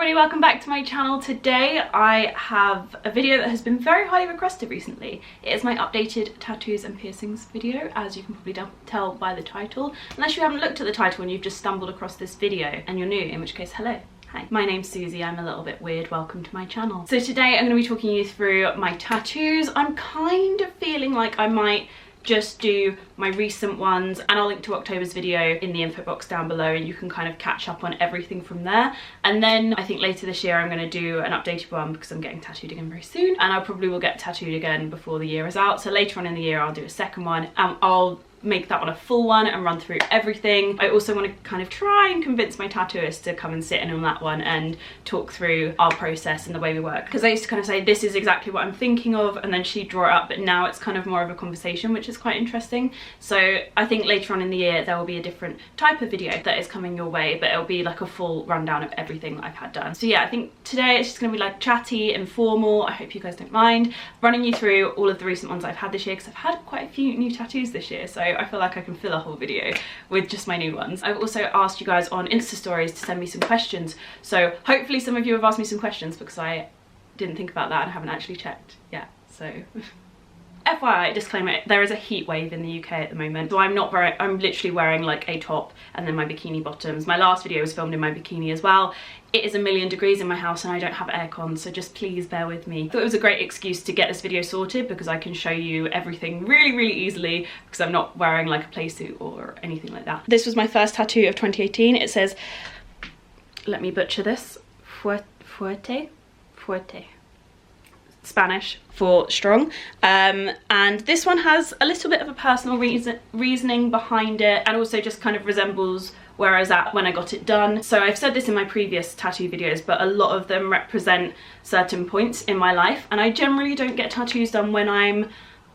everybody, welcome back to my channel. Today I have a video that has been very highly requested recently. It is my updated tattoos and piercings video, as you can probably tell by the title. Unless you haven't looked at the title and you've just stumbled across this video and you're new, in which case hello. Hi, my name's Susie, I'm a little bit weird, welcome to my channel. So today I'm going to be talking you through my tattoos. I'm kind of feeling like I might just do my recent ones, and I'll link to October's video in the info box down below and you can kind of catch up on everything from there. And then I think later this year I'm going to do an updated one because I'm getting tattooed again very soon, and I probably will get tattooed again before the year is out. So later on in the year I'll do a second one and I'll make that one a full one and run through everything. I also want to kind of try and convince my tattooist to come and sit in on that one and talk through our process and the way we work, because I used to kind of say this is exactly what I'm thinking of and then she'd draw it up, but now it's kind of more of a conversation, which is quite interesting. So I think later on in the year there will be a different type of video that is coming your way, but it'll be like a full rundown of everything that I've had done. So yeah, I think today it's just going to be like chatty, informal. I hope you guys don't mind running you through all of the recent ones I've had this year, because I've had quite a few new tattoos this year, so I feel like I can fill a whole video with just my new ones. I've also asked you guys on Insta stories to send me some questions, so hopefully some of you have asked me some questions, because I didn't think about that and haven't actually checked yet, so FYI, disclaimer, there is a heat wave in the UK at the moment, so I'm literally wearing like a top and then my bikini bottoms. My last video was filmed in my bikini as well. It is 1,000,000 degrees in my house and I don't have aircon, so just please bear with me. I thought it was a great excuse to get this video sorted because I can show you everything really easily because I'm not wearing like a play suit or anything like that. This was my first tattoo of 2018. It says, let me butcher this, fuerte, Spanish for strong, and this one has a little bit of a personal reasoning behind it, and also just kind of resembles where I was at when I got it done. So I've said this in my previous tattoo videos, but a lot of them represent certain points in my life, and I generally don't get tattoos done when I'm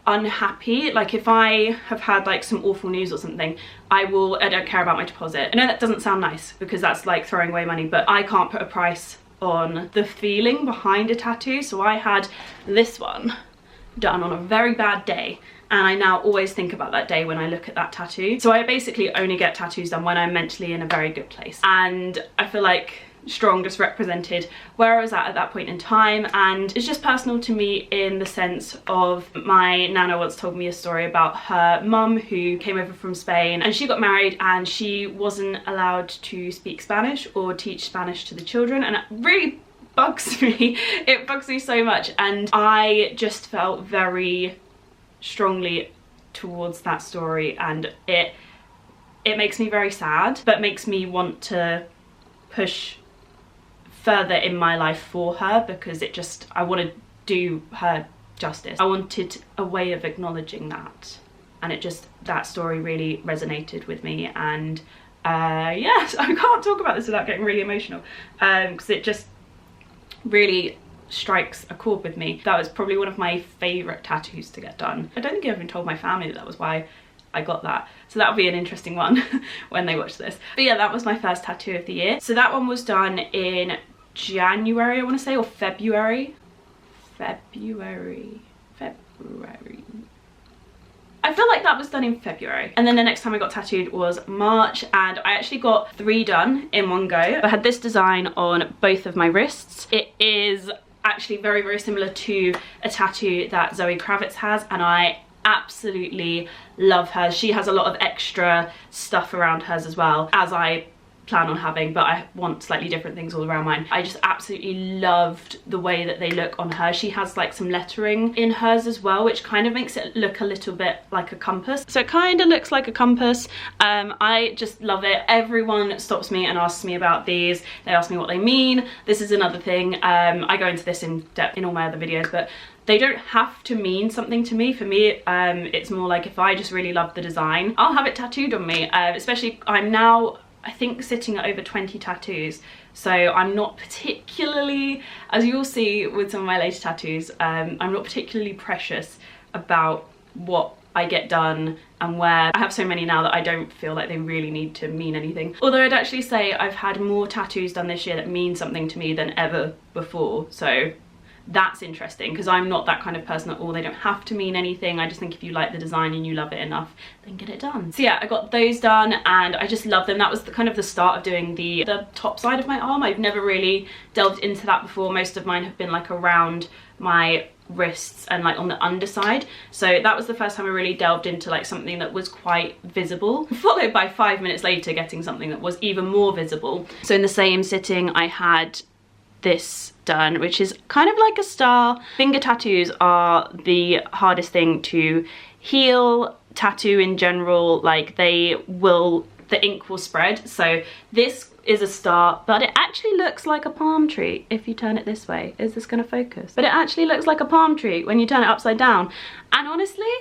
unhappy. Like if I have had like some awful news or something, I don't care about my deposit. I know that doesn't sound nice because that's like throwing away money, but I can't put a price on the feeling behind a tattoo. So I had this one done on a very bad day, and I now always think about that day when I look at that tattoo. So I basically only get tattoos done when I'm mentally in a very good place, and I feel like strong just represented where I was at that point in time, and it's just personal to me in the sense of my nana once told me a story about her mum who came over from Spain, and she got married and she wasn't allowed to speak Spanish or teach Spanish to the children, and it really bugs me. It bugs me so much, and I just felt very strongly towards that story, and it makes me very sad, but makes me want to push further in my life for her, because I want to do her justice. I wanted a way of acknowledging that, and that story really resonated with me, and yes, I can't talk about this without getting really emotional, because it just really strikes a chord with me. That was probably one of my favourite tattoos to get done. I don't think I even told my family that was why I got that, so that'll be an interesting one when they watch this. But yeah, that was my first tattoo of the year. So that one was done in January, I want to say, or February. I feel like that was done in February. And then the next time I got tattooed was March, and I actually got 3 done in one go. I had this design on both of my wrists. It is actually very similar to a tattoo that Zoe Kravitz has, and I absolutely love hers. She has a lot of extra stuff around hers as well, as I plan on having, but I want slightly different things all around mine. I just absolutely loved the way that they look on her. She has like some lettering in hers as well, which kind of makes it look a little bit like a compass. So it kind of looks like a compass. I just love it. Everyone stops me and asks me about these. They ask me what they mean. This is another thing. I go into this in depth in all my other videos, but they don't have to mean something to me. For me, it's more like if I just really love the design, I'll have it tattooed on me. Especially, I'm now, I think, sitting at over 20 tattoos, so I'm not particularly, as you'll see with some of my later tattoos, I'm not particularly precious about what I get done and where. I have so many now that I don't feel like they really need to mean anything. Although I'd actually say I've had more tattoos done this year that mean something to me than ever before, so that's interesting, because I'm not that kind of person at all. They don't have to mean anything. I just think if you like the design and you love it enough, then get it done. So yeah, I got those done and I just love them. That was kind of the start of doing the top side of my arm. I've never really delved into that before. Most of mine have been like around my wrists and like on the underside, so that was the first time I really delved into like something that was quite visible, followed by 5 minutes later getting something that was even more visible. So in the same sitting I had this done, which is kind of like a star. Finger tattoos are the hardest thing to heal. Tattoo in general, like the ink will spread. So this is a star, but it actually looks like a palm tree if you turn it this way. Is this gonna focus? But it actually looks like a palm tree when you turn it upside down. And honestly,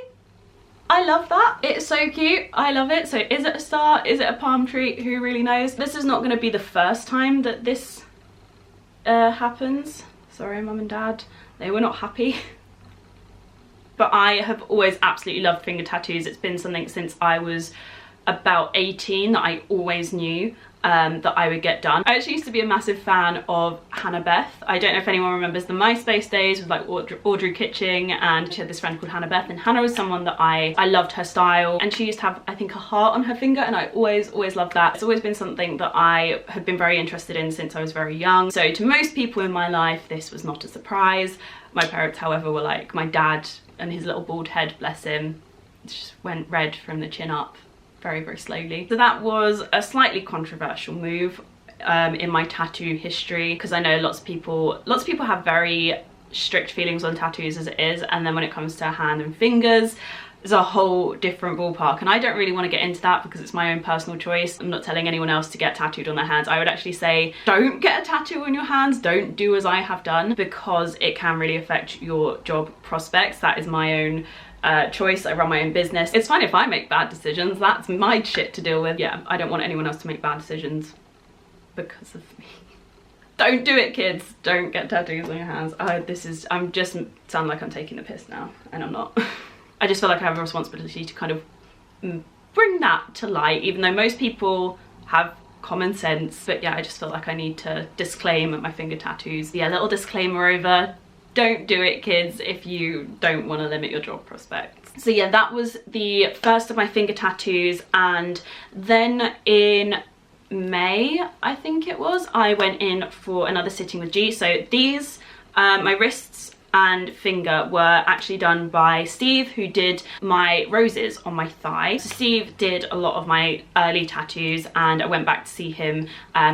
I love that. It's so cute. I love it. So is it a star? Is it a palm tree? Who really knows? This is not gonna be the first time that this happens. Sorry, mum and dad. They were not happy. But I have always absolutely loved finger tattoos. It's been something since I was about 18 that I always knew that I would get done. I actually used to be a massive fan of Hannah Beth. I don't know if anyone remembers the MySpace days with like Audrey Kitching, and she had this friend called Hannah Beth, and Hannah was someone that I loved her style, and she used to have, I think, a heart on her finger, and I always loved that. It's always been something that I have been very interested in since I was very young. So to most people in my life, this was not a surprise. My parents, however, were like, my dad and his little bald head, bless him, just went red from the chin up very slowly. So that was a slightly controversial move in my tattoo history, because I know lots of people have very strict feelings on tattoos as it is, and then when it comes to hand and fingers, there's a whole different ballpark, and I don't really want to get into that because it's my own personal choice. I'm not telling anyone else to get tattooed on their hands. I would actually say don't get a tattoo on your hands. Don't do as I have done, because it can really affect your job prospects. That is my own choice. I run my own business. It's fine if I make bad decisions. That's my shit to deal with. Yeah, I don't want anyone else to make bad decisions because of me. Don't do it, kids. Don't get tattoos on your hands. I'm just sound like I'm taking the piss now, and I'm not. I just feel like I have a responsibility to kind of bring that to light, even though most people have common sense. But yeah, I just feel like I need to disclaim my finger tattoos. Yeah, little disclaimer over. Don't do it, kids, if you don't want to limit your job prospects. So yeah, that was the first of my finger tattoos, and then in May, I think it was, I went in for another sitting with G. So these, my wrists and finger were actually done by Steve, who did my roses on my thigh. So Steve did a lot of my early tattoos, and I went back to see him.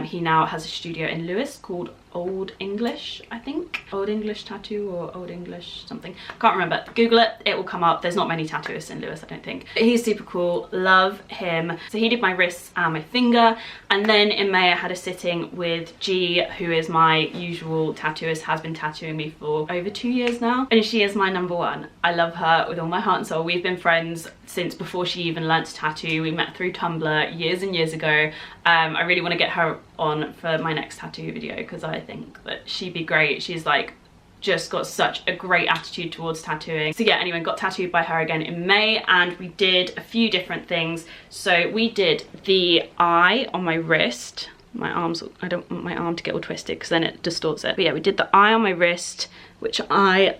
He now has a studio in Lewis called Old English, I think. Old English Tattoo or Old English something. Can't remember. Google it, it will come up. There's not many tattooists in Lewis, I don't think. But he's super cool, love him. So he did my wrists and my finger. And then in May I had a sitting with G, who is my usual tattooist, has been tattooing me for over 2 years now. And she is my number one. I love her with all my heart and soul. We've been friends since before she even learnt to tattoo. We met through Tumblr years and years ago. I really want to get her on for my next tattoo video because I think that she'd be great. She's like just got such a great attitude towards tattooing. So yeah, anyway, got tattooed by her again in May, and we did a few different things. So we did the eye on my wrist. My arms, I don't want my arm to get all twisted because then it distorts it. But yeah, we did the eye on my wrist, which I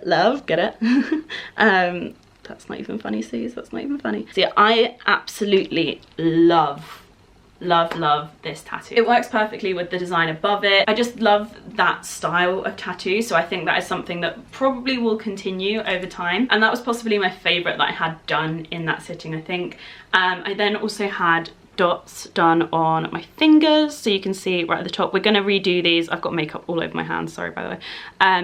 love, get it? That's not even funny, Suze, that's not even funny. So yeah, I absolutely love this tattoo. It works perfectly with the design above it. I just love that style of tattoo, so I think that is something that probably will continue over time, and that was possibly my favorite that I had done in that sitting, I think. I then also had dots done on my fingers, so you can see right at the top. We're going to redo these. I've got makeup all over my hands, sorry by the way.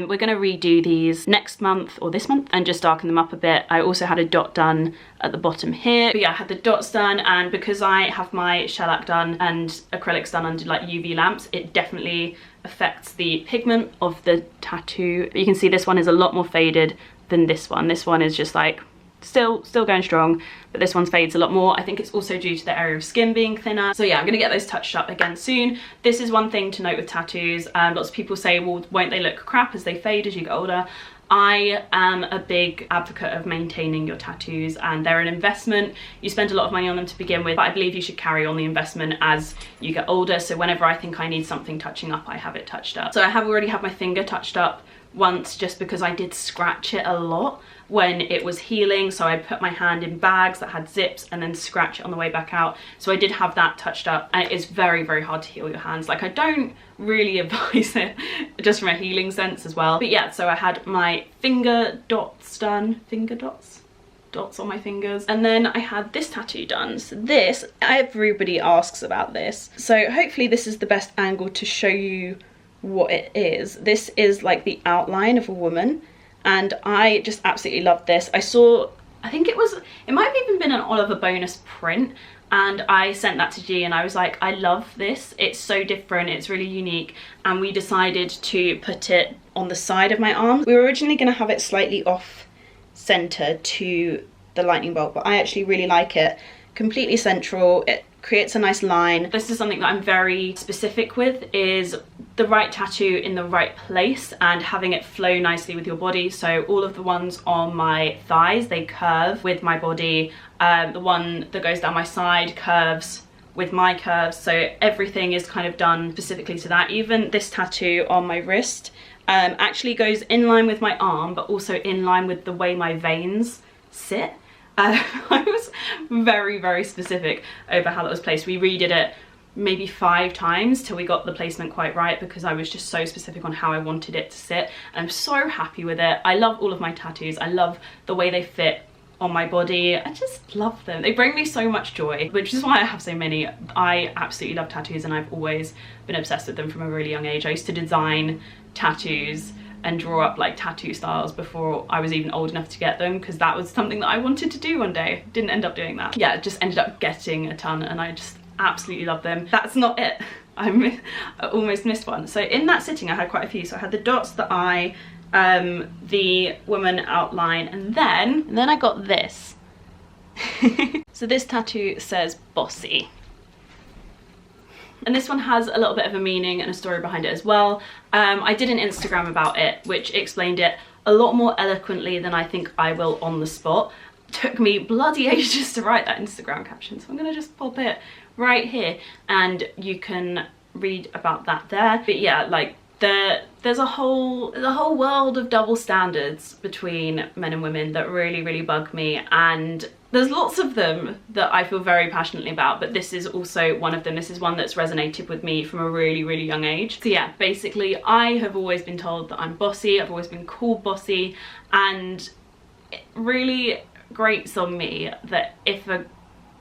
We're going to redo these next month or this month and just darken them up a bit. I also had a dot done at the bottom here, but yeah, I had the dots done, and because I have my shellac done and acrylics done under like UV lamps, it definitely affects the pigment of the tattoo. You can see this one is a lot more faded than this one. This one is just like still going strong, but this one fades a lot more. I think it's also due to the area of skin being thinner. So yeah, I'm gonna get those touched up again soon. This is one thing to note with tattoos. Lots of people say, well, won't they look crap as they fade as you get older? I am a big advocate of maintaining your tattoos, and they're an investment. You spend a lot of money on them to begin with, but I believe you should carry on the investment as you get older. So whenever I think I need something touching up, I have it touched up. So I have already had my finger touched up once, just because I did scratch it a lot when it was healing. So I put my hand in bags that had zips and then scratch it on the way back out. So I did have that touched up, and it is very, very hard to heal your hands. Like, I don't really advise it, just from a healing sense as well. But yeah, so I had my finger dots done, dots on my fingers, and then I had this tattoo done. So this, everybody asks about this, so hopefully this is the best angle to show you what it is. This is like the outline of a woman, and I just absolutely love this. I think it might have even been an Oliver bonus print, and I sent that to G and I was like, I love this, it's so different, it's really unique. And we decided to put it on the side of my arm. We were originally going to have it slightly off center to the lightning bolt, but I actually really like it completely central. It creates a nice line. This is something that I'm very specific with, is the right tattoo in the right place and having it flow nicely with your body. So all of the ones on my thighs, they curve with my body. The one that goes down my side curves with my curves. So everything is kind of done specifically to that. Even this tattoo on my wrist actually goes in line with my arm, but also in line with the way my veins sit. I was very, very specific over how that was placed. We redid it maybe 5 times till we got the placement quite right, because I was just so specific on how I wanted it to sit, and I'm so happy with it. I love all of my tattoos. I love the way they fit on my body. I just love them. They bring me so much joy, which is why I have so many. I absolutely love tattoos, and I've always been obsessed with them from a really young age. I used to design tattoos and draw up like tattoo styles before I was even old enough to get them, because that was something that I wanted to do one day. Didn't end up doing that. Yeah, just ended up getting a ton, and I just absolutely love them. That's not it. I almost missed one. So in that sitting I had quite a few. So I had the dots, the eye, the woman outline, and then I got this. So this tattoo says Bossy. And this one has a little bit of a meaning and a story behind it as well. I did an Instagram about it, which explained it a lot more eloquently than I think I will on the spot. It took me bloody ages to write that Instagram caption, so I'm gonna just pop it right here and you can read about that there. But yeah, like there's a whole world of double standards between men and women that really, really bug me, and there's lots of them that I feel very passionately about, but this is also one of them. This is one that's resonated with me from a really, really young age. So yeah, basically I have always been told that I'm bossy, I've always been called bossy, and it really grates on me that if a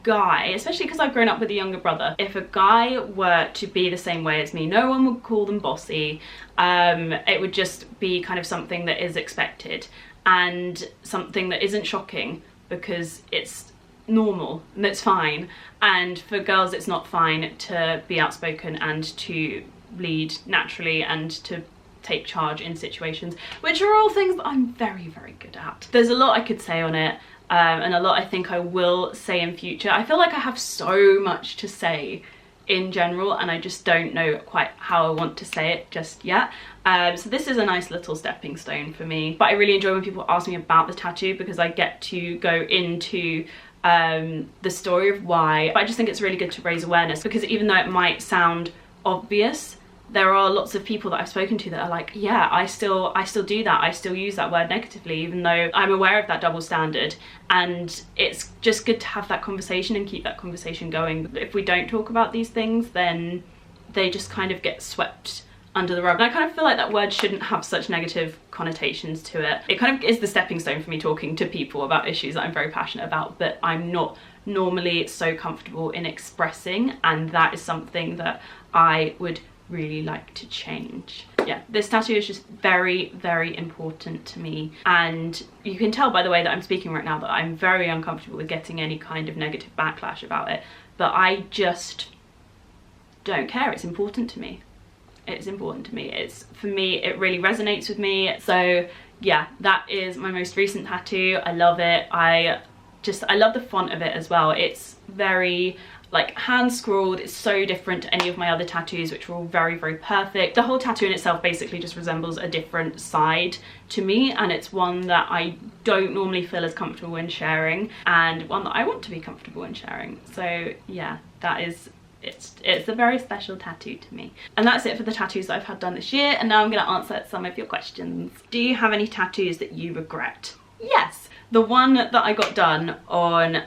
guy, especially because I've grown up with a younger brother, if a guy were to be the same way as me, no one would call them bossy. It would just be kind of something that is expected and something that isn't shocking, because it's normal and it's fine. And for girls it's not fine to be outspoken and to lead naturally and to take charge in situations, which are all things that I'm very, very good at. There's a lot I could say on it, and a lot I think I will say in future. I feel like I have so much to say in general, and I just don't know quite how I want to say it just yet. So this is a nice little stepping stone for me. But I really enjoy when people ask me about the tattoo, because I get to go into the story of why. But I just think it's really good to raise awareness, because even though it might sound obvious, there are lots of people that I've spoken to that are like, yeah, I still do that, I still use that word negatively, even though I'm aware of that double standard. And it's just good to have that conversation and keep that conversation going. If we don't talk about these things, then they just kind of get swept under the rug. And I kind of feel like that word shouldn't have such negative connotations to it. It kind of is the stepping stone for me talking to people about issues that I'm very passionate about, but I'm not normally so comfortable in expressing, and that is something that I would really like to change. Yeah, this tattoo is just very, very important to me, and you can tell by the way that I'm speaking right now that I'm very uncomfortable with getting any kind of negative backlash about it, but I just don't care. It's important to me. It's important to me. For me, it really resonates with me. So yeah, that is my most recent tattoo. I love it. I love the font of it as well. It's very like hand scrawled. It's so different to any of my other tattoos, which were all very, very perfect. The whole tattoo in itself basically just resembles a different side to me, and it's one that I don't normally feel as comfortable in sharing, and one that I want to be comfortable in sharing. So yeah, that is, it's a very special tattoo to me. And that's it for the tattoos that I've had done this year, and now I'm going to answer some of your questions. Do you have any tattoos that you regret? Yes. The one that I got done on,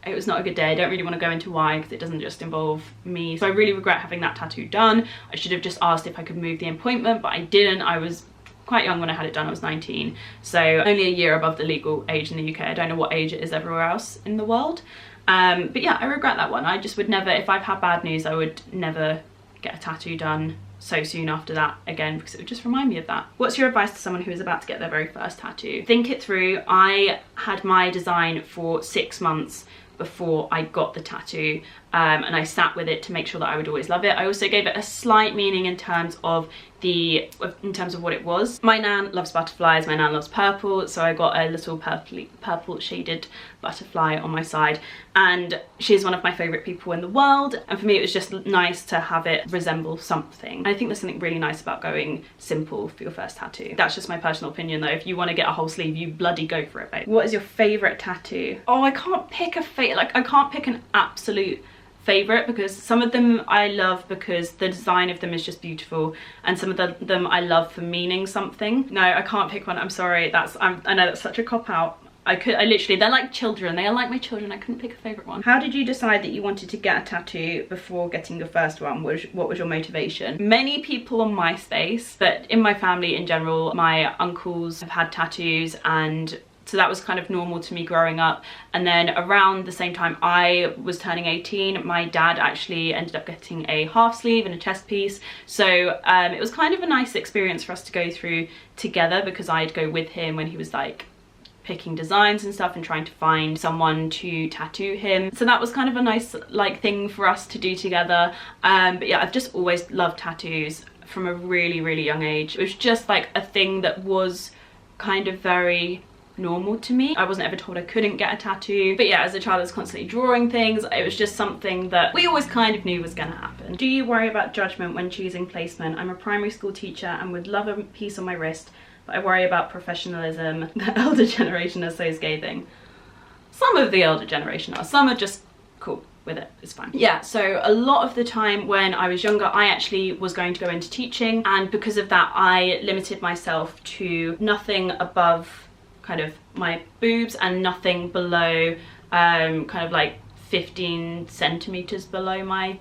it was not a good day. I don't really want to go into why, because it doesn't just involve me. So I really regret having that tattoo done. I should have just asked if I could move the appointment, but I didn't. I was quite young when I had it done. I was 19, so only a year above the legal age in the UK. I don't know what age it is everywhere else in the world. But yeah, I regret that one. I just would never, if I've had bad news, I would never get a tattoo done so soon after that again, because it would just remind me of that. What's your advice to someone who is about to get their very first tattoo? Think it through. I had my design for 6 months before I got the tattoo, and I sat with it to make sure that I would always love it. I also gave it a slight meaning in terms of what it was. My nan loves butterflies, my nan loves purple, so I got a little purple shaded butterfly on my side, and she's one of my favourite people in the world, and for me it was just nice to have it resemble something. I think there's something really nice about going simple for your first tattoo. That's just my personal opinion though. If you want to get a whole sleeve, you bloody go for it, babe. What is your favourite tattoo? Oh, I can't pick a like I can't pick an absolute favourite, because some of them I love because the design of them is just beautiful, and some of them I love for meaning something. No, I can't pick one. I'm sorry. I know that's such a cop-out. I literally, they're like children. They are like my children. I couldn't pick a favourite one. How did you decide that you wanted to get a tattoo before getting your first one? What was your motivation? Many people on MySpace, but in my family in general, my uncles have had tattoos, and so that was kind of normal to me growing up. And then around the same time I was turning 18, my dad actually ended up getting a half sleeve and a chest piece. So it was kind of a nice experience for us to go through together, because I'd go with him when he was like picking designs and stuff and trying to find someone to tattoo him. So that was kind of a nice like thing for us to do together. But yeah, I've just always loved tattoos from a really, really young age. It was just like a thing that was kind of very normal to me. I wasn't ever told I couldn't get a tattoo, but yeah, as a child I was constantly drawing things. It was just something that we always kind of knew was gonna happen. Do you worry about judgment when choosing placement? I'm a primary school teacher and would love a piece on my wrist, but I worry about professionalism. The elder generation are so scathing. Some of the elder generation are, some are just cool with it, it's fine. Yeah, so a lot of the time when I was younger, I actually was going to go into teaching, and because of that I limited myself to nothing above kind of my boobs and nothing below kind of like 15 centimeters below my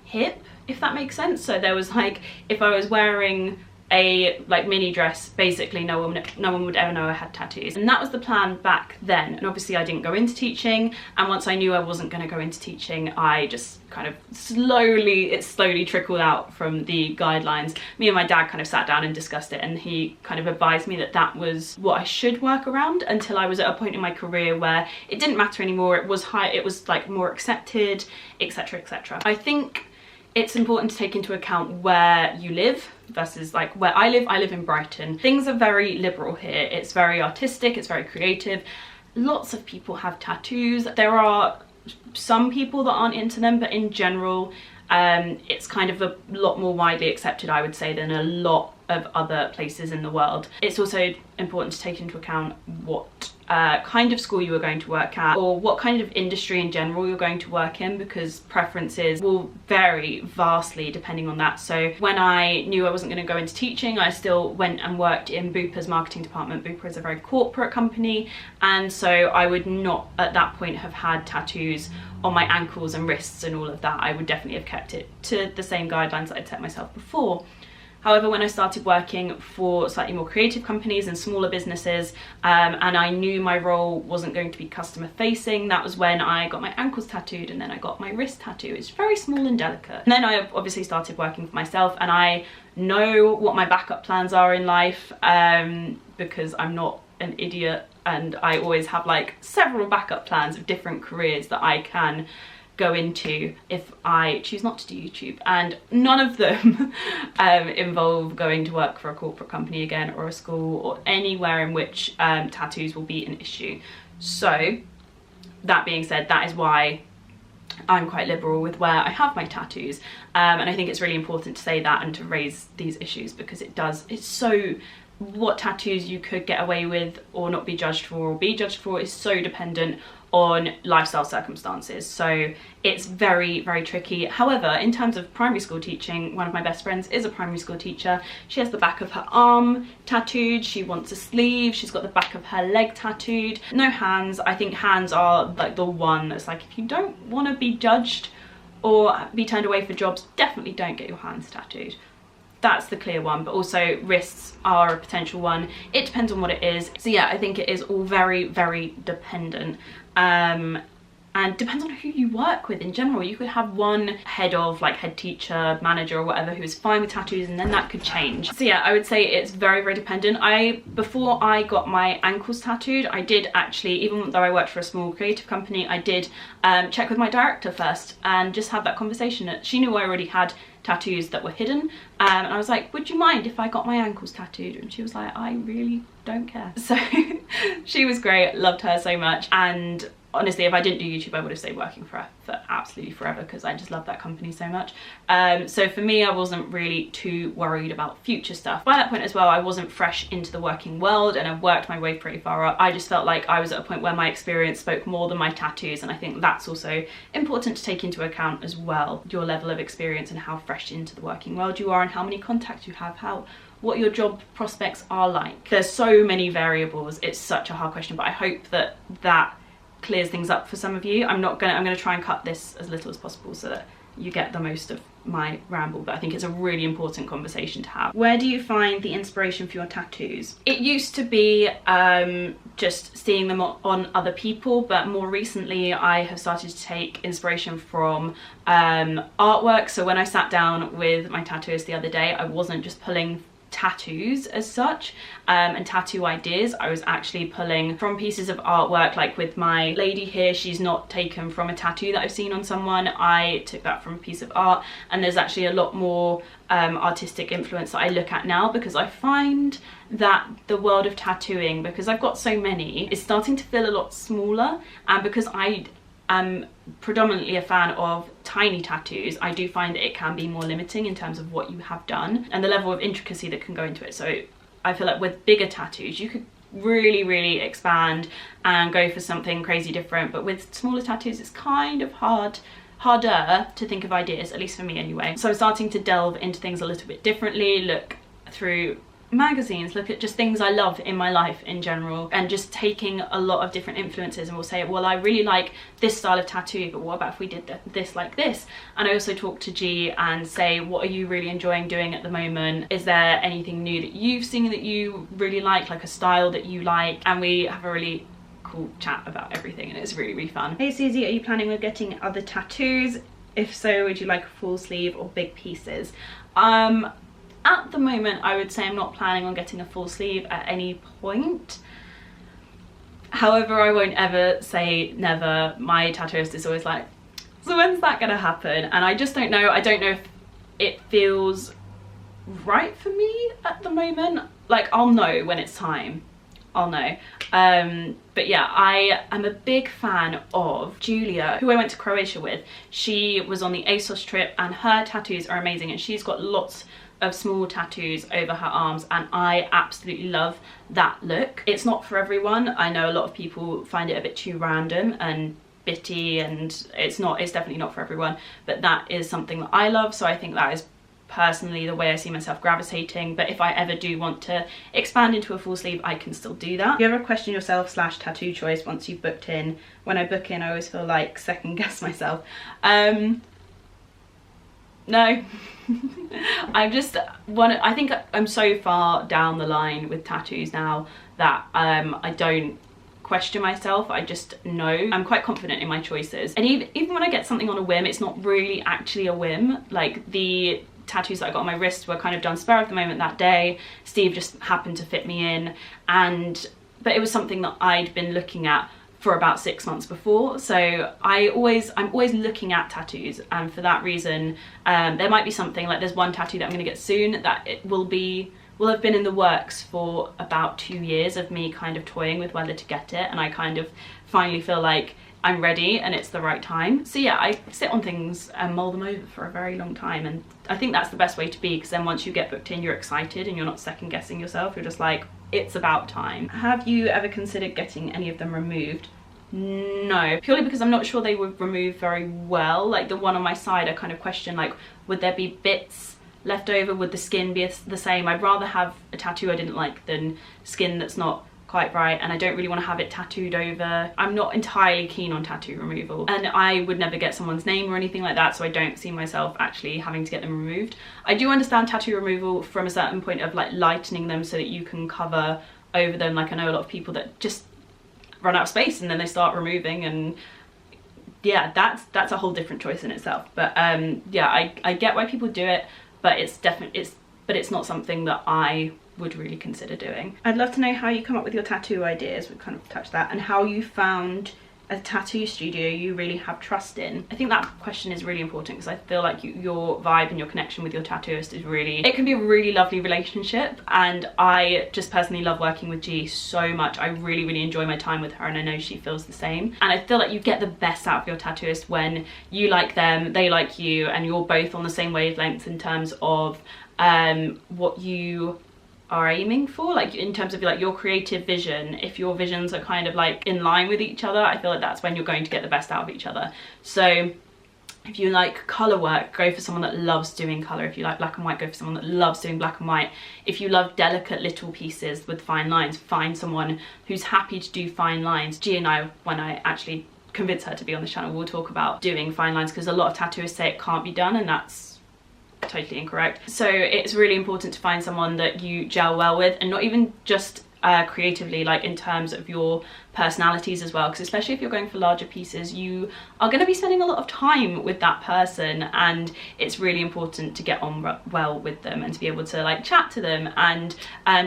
hip, if that makes sense. So there was like, if I was wearing a like mini dress, basically no one would ever know I had tattoos. And that was the plan back then. And obviously I didn't go into teaching, and once I knew I wasn't going to go into teaching, I just kind of slowly trickled out from the guidelines. Me and my dad kind of sat down and discussed it, and he kind of advised me that that was what I should work around, until I was at a point in my career where it didn't matter anymore. It was like more accepted, etc, etc. I think it's important to take into account where you live versus like where I live in Brighton. Things are very liberal here. It's very artistic, it's very creative. Lots of people have tattoos. There are some people that aren't into them, but in general it's kind of a lot more widely accepted, I would say, than a lot of other places in the world. It's also important to take into account what kind of school you are going to work at, or what kind of industry in general you're going to work in, because preferences will vary vastly depending on that. So when I knew I wasn't going to go into teaching, I still went and worked in Bupa's marketing department. Bupa is a very corporate company, and so I would not at that point have had tattoos on my ankles and wrists and all of that. I would definitely have kept it to the same guidelines that I'd set myself before. However, when I started working for slightly more creative companies and smaller businesses, and I knew my role wasn't going to be customer facing, that was when I got my ankles tattooed, and then I got my wrist tattoo. It's very small and delicate. And then I obviously started working for myself, and I know what my backup plans are in life, because I'm not an idiot, and I always have like several backup plans of different careers that I can go into if I choose not to do YouTube, and none of them involve going to work for a corporate company again, or a school, or anywhere in which tattoos will be an issue. So that being said, that is why I'm quite liberal with where I have my tattoos, and I think it's really important to say that and to raise these issues, because it's so, what tattoos you could get away with or not be judged for or be judged for is so dependent on lifestyle circumstances, so it's very, very tricky. However, in terms of primary school teaching, one of my best friends is a primary school teacher. She has the back of her arm tattooed, she wants a sleeve, she's got the back of her leg tattooed, no hands. I think hands are like the one that's like, if you don't want to be judged or be turned away for jobs, definitely don't get your hands tattooed. That's the clear one, but also wrists are a potential one. It depends on what it is. So yeah, I think it is all very, very dependent. And depends on who you work with in general. You could have one head teacher, manager or whatever who is fine with tattoos, and then that could change. So yeah, I would say it's very, very dependent. Before I got my ankles tattooed, I did actually, even though I worked for a small creative company, I did check with my director first and just have that conversation. She knew I already had tattoos that were hidden, and I was like, would you mind if I got my ankles tattooed? And she was like, I really don't care. So she was great, loved her so much. And honestly, if I didn't do YouTube, I would have stayed working for her for absolutely forever, because I just love that company so much. So for me, I wasn't really too worried about future stuff. By that point as well, I wasn't fresh into the working world, and I've worked my way pretty far up. I just felt like I was at a point where my experience spoke more than my tattoos, and I think that's also important to take into account as well. Your level of experience and how fresh into the working world you are, and how many contacts you have, what your job prospects are like. There's so many variables. It's such a hard question, but I hope that clears things up for some of you. I'm gonna try and cut this as little as possible so that you get the most of my ramble, but I think it's a really important conversation to have. Where do you find the inspiration for your tattoos? It used to be just seeing them on other people, but more recently I have started to take inspiration from artwork. So when I sat down with my tattooist the other day, I wasn't just pulling tattoos as such and tattoo ideas. I was actually pulling from pieces of artwork. Like with my lady here, she's not taken from a tattoo that I've seen on someone. I took that from a piece of art, and there's actually a lot more artistic influence that I look at now, because I find that the world of tattooing, because I've got so many, is starting to feel a lot smaller, and because I'm predominantly a fan of tiny tattoos, I do find that it can be more limiting in terms of what you have done and the level of intricacy that can go into it. So I feel like with bigger tattoos, you could really, really expand and go for something crazy different, but with smaller tattoos, it's kind of harder to think of ideas, at least for me anyway. So I'm starting to delve into things a little bit differently, look through magazines, look at just things I love in my life in general, and just taking a lot of different influences, and we'll say, well, I really like this style of tattoo, but what about if we did this like this? And I also talk to G and say, what are you really enjoying doing at the moment? Is there anything new that you've seen that you really like a style that you like? And we have a really cool chat about everything, and it's really, really fun. Hey Susie, are you planning on getting other tattoos? If so, would you like a full sleeve or big pieces? At the moment, I would say I'm not planning on getting a full sleeve at any point. However, I won't ever say never. My tattooist is always like, so when's that gonna happen? And I just don't know. I don't know if it feels right for me at the moment. Like, I'll know when it's time. I'll know. But yeah, I am a big fan of Julia, who I went to Croatia with. She was on the ASOS trip, and her tattoos are amazing, and she's got lots of small tattoos over her arms, and I absolutely love that look. It's not for everyone. I know a lot of people find it a bit too random and bitty, and it's definitely not for everyone, but that is something that I love. So I think that is personally the way I see myself gravitating, but if I ever do want to expand into a full sleeve, I can still do that. Do you ever question yourself / tattoo choice once you've booked in? When I book in, I always feel like second guess myself. No. I think I'm so far down the line with tattoos now that I don't question myself. I just know. I'm quite confident in my choices, and even when I get something on a whim, it's not really actually a whim. Like the tattoos that I got on my wrist were kind of done spur of the moment that day. Steve just happened to fit me in, but it was something that I'd been looking at for about 6 months before. So I'm always looking at tattoos, and for that reason there might be something, like there's one tattoo that I'm going to get soon that it will have been in the works for about 2 years of me kind of toying with whether to get it, and I kind of finally feel like I'm ready and it's the right time. So yeah, I sit on things and mull them over for a very long time, and I think that's the best way to be, because then once you get booked in, you're excited and you're not second guessing yourself. You're just like, it's about time. Have you ever considered getting any of them removed? No, purely because I'm not sure they would remove very well. Like the one on my side, I kind of question, like, would there be bits left over? Would the skin be the same? I'd rather have a tattoo I didn't like than skin that's not quite right, and I don't really want to have it tattooed over. I'm not entirely keen on tattoo removal, and I would never get someone's name or anything like that, so I don't see myself actually having to get them removed. I do understand tattoo removal from a certain point of like lightening them so that you can cover over them. Like I know a lot of people that just run out of space and then they start removing, and yeah, that's a whole different choice in itself. But yeah, I get why people do it, but it's not something that I would really consider doing. I'd love to know how you come up with your tattoo ideas, we kind of touched that, and how you found a tattoo studio you really have trust in. I think that question is really important, because I feel like your vibe and your connection with your tattooist is really, it can be a really lovely relationship, and I just personally love working with G so much. I really enjoy my time with her, and I know she feels the same. And I feel like you get the best out of your tattooist when you like them, they like you, and you're both on the same wavelength in terms of what you are aiming for, like in terms of like your creative vision. If your visions are kind of like in line with each other, I feel like that's when you're going to get the best out of each other. So if you like colour work, go for someone that loves doing colour. If you like black and white, go for someone that loves doing black and white. If you love delicate little pieces with fine lines, find someone who's happy to do fine lines. G and I, when I actually convince her to be on the channel, we'll talk about doing fine lines, because a lot of tattooists say it can't be done, and that's totally incorrect. So it's really important to find someone that you gel well with, and not even just creatively, like in terms of your personalities as well, because especially if you're going for larger pieces, you are going to be spending a lot of time with that person, and it's really important to get on well with them and to be able to like chat to them and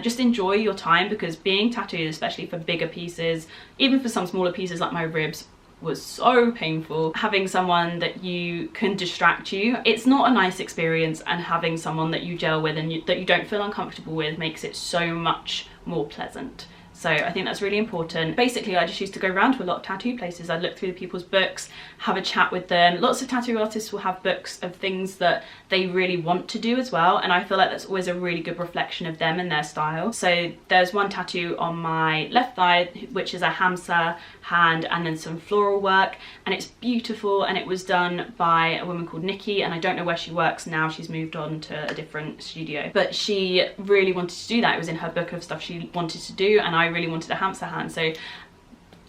just enjoy your time, because being tattooed, especially for bigger pieces, even for some smaller pieces like my ribs, was so painful. Having someone that you can distract you, it's not a nice experience, and having someone that you gel with and that you don't feel uncomfortable with makes it so much more pleasant. So I think that's really important. Basically, I just used to go around to a lot of tattoo places. I'd look through the people's books, have a chat with them. Lots of tattoo artists will have books of things that they really want to do as well, and I feel like that's always a really good reflection of them and their style. So there's one tattoo on my left thigh, which is a hamsa hand and then some floral work, and it's beautiful, and it was done by a woman called Nikki, and I don't know where she works now. She's moved on to a different studio, but she really wanted to do that. It was in her book of stuff she wanted to do, and I really wanted a hamster hand, so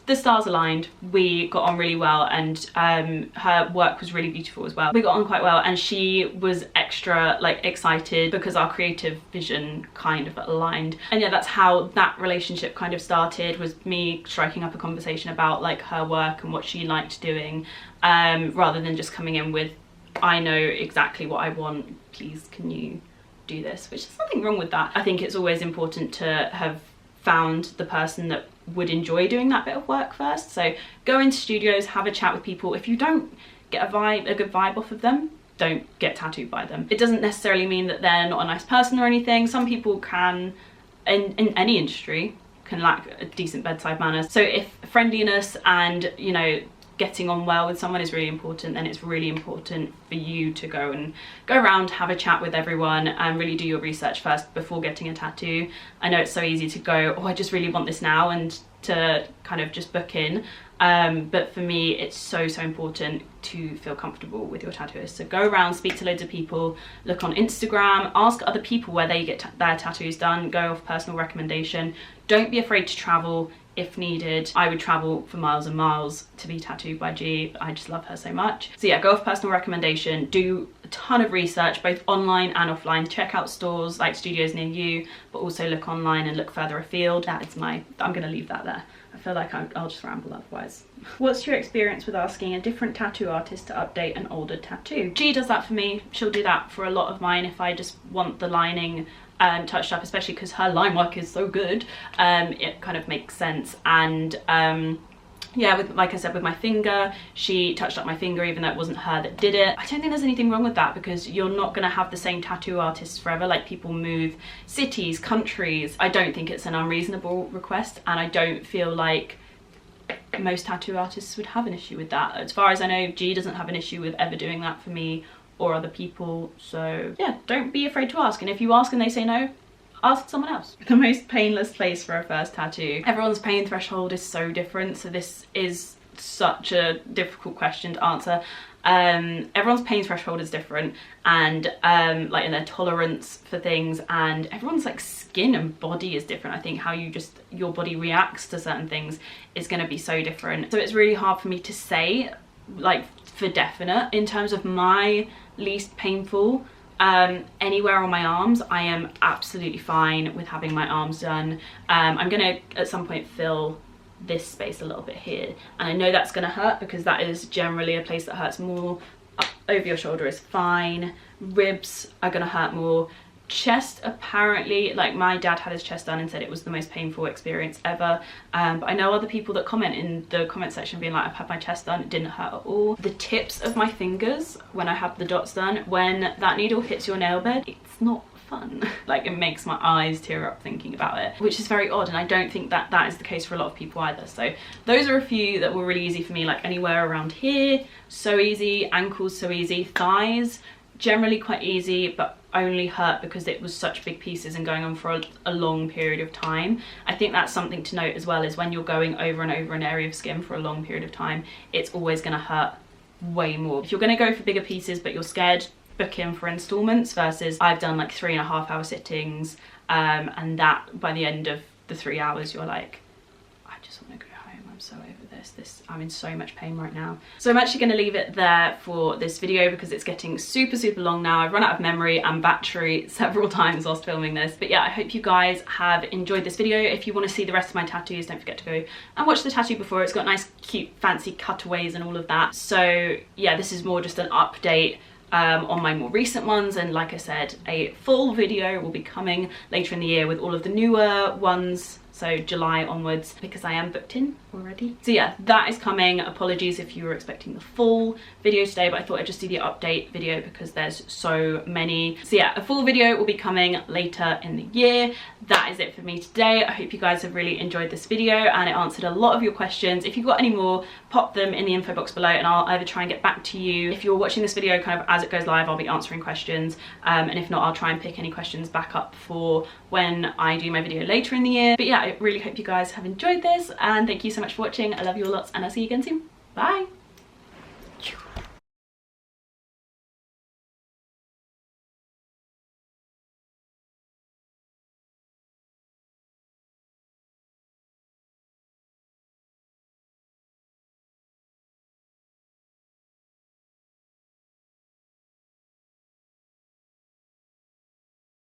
the stars aligned. We got on really well, and her work was really beautiful as well. We got on quite well, and she was extra like excited because our creative vision kind of aligned. And yeah, that's how that relationship kind of started, was me striking up a conversation about like her work and what she liked doing, rather than just coming in with, I know exactly what I want, please can you do this, which there's nothing wrong with that. I think it's always important to have found the person that would enjoy doing that bit of work first. So go into studios, have a chat with people. If you don't get a good vibe off of them, don't get tattooed by them. It doesn't necessarily mean that they're not a nice person or anything. Some people can, in any industry, can lack a decent bedside manner. So if friendliness and, you know, getting on well with someone is really important, then it's really important for you to go around, have a chat with everyone, and really do your research first before getting a tattoo. I know it's so easy to go, oh, I just really want this now, and to kind of just book in, but for me it's so important to feel comfortable with your tattooist. So go around, speak to loads of people, look on Instagram, ask other people where they get their tattoos done, go off personal recommendation. Don't be afraid to travel if needed. I would travel for miles and miles to be tattooed by G. I just love her so much. So yeah, go off personal recommendation, do a ton of research, both online and offline. Check out stores, like studios near you, but also look online and look further afield. That is I'm gonna leave that there. I feel like I'll just ramble otherwise. What's your experience with asking a different tattoo artist to update an older tattoo? G does that for me. She'll do that for a lot of mine if I just want the lining touched up, especially because her line work is so good. It kind of makes sense. And yeah, like I said, with my finger, she touched up my finger even though it wasn't her that did it. I don't think there's anything wrong with that, because you're not going to have the same tattoo artists forever. Like, people move cities, countries. I don't think it's an unreasonable request, and I don't feel like most tattoo artists would have an issue with that. As far as I know, G doesn't have an issue with ever doing that for me or other people. So yeah, don't be afraid to ask. And if you ask and they say no, ask someone else. The most painless place for a first tattoo. Everyone's pain threshold is so different, so this is such a difficult question to answer. Everyone's pain threshold is different, and like in their tolerance for things, and everyone's like skin and body is different. I think how your body reacts to certain things is going to be so different. So it's really hard for me to say like for definite. In terms of my least painful, anywhere on my arms, I am absolutely fine with having my arms done. I'm gonna at some point fill this space a little bit here, and I know that's gonna hurt because that is generally a place that hurts more. Up over your shoulder is fine. Ribs are gonna hurt more. Chest, apparently, like my dad had his chest done and said it was the most painful experience ever, but I know other people that comment in the comment section being like, I've had my chest done, it didn't hurt at all. The tips of my fingers when I have the dots done, when that needle hits your nail bed, it's not fun. Like, it makes my eyes tear up thinking about it, which is very odd, and I don't think that that is the case for a lot of people either. So those are a few that were really easy for me, like anywhere around here, so easy. Ankles, so easy. Thighs, generally quite easy, but only hurt because it was such big pieces and going on for a long period of time. I think that's something to note as well, is when you're going over and over an area of skin for a long period of time, it's always going to hurt way more. If you're going to go for bigger pieces but you're scared, book in for installments, versus I've done like 3.5 hour sittings, and that by the end of the 3 hours you're like, I just want to go home, I'm so over this, I'm in so much pain right now. So I'm actually going to leave it there for this video because it's getting super long now. I've run out of memory and battery several times whilst filming this, but yeah, I hope you guys have enjoyed this video. If you want to see the rest of my tattoos, don't forget to go and watch the tattoo before. It's got nice cute fancy cutaways and all of that. So yeah, this is more just an update on my more recent ones, and like I said, a full video will be coming later in the year with all of the newer ones, so July onwards, because I am booked in already. So yeah, that is coming. Apologies if you were expecting the full video today, but I thought I'd just do the update video because there's so many. So yeah, a full video will be coming later in the year. That is it for me today. I hope you guys have really enjoyed this video and it answered a lot of your questions. If you've got any more, pop them in the info box below and I'll either try and get back to you. If you're watching this video kind of as it goes live, I'll be answering questions, and if not, I'll try and pick any questions back up for when I do my video later in the year. But yeah, I really hope you guys have enjoyed this, and thank you so much for watching. I love you all lots, and I'll see you again soon. Bye.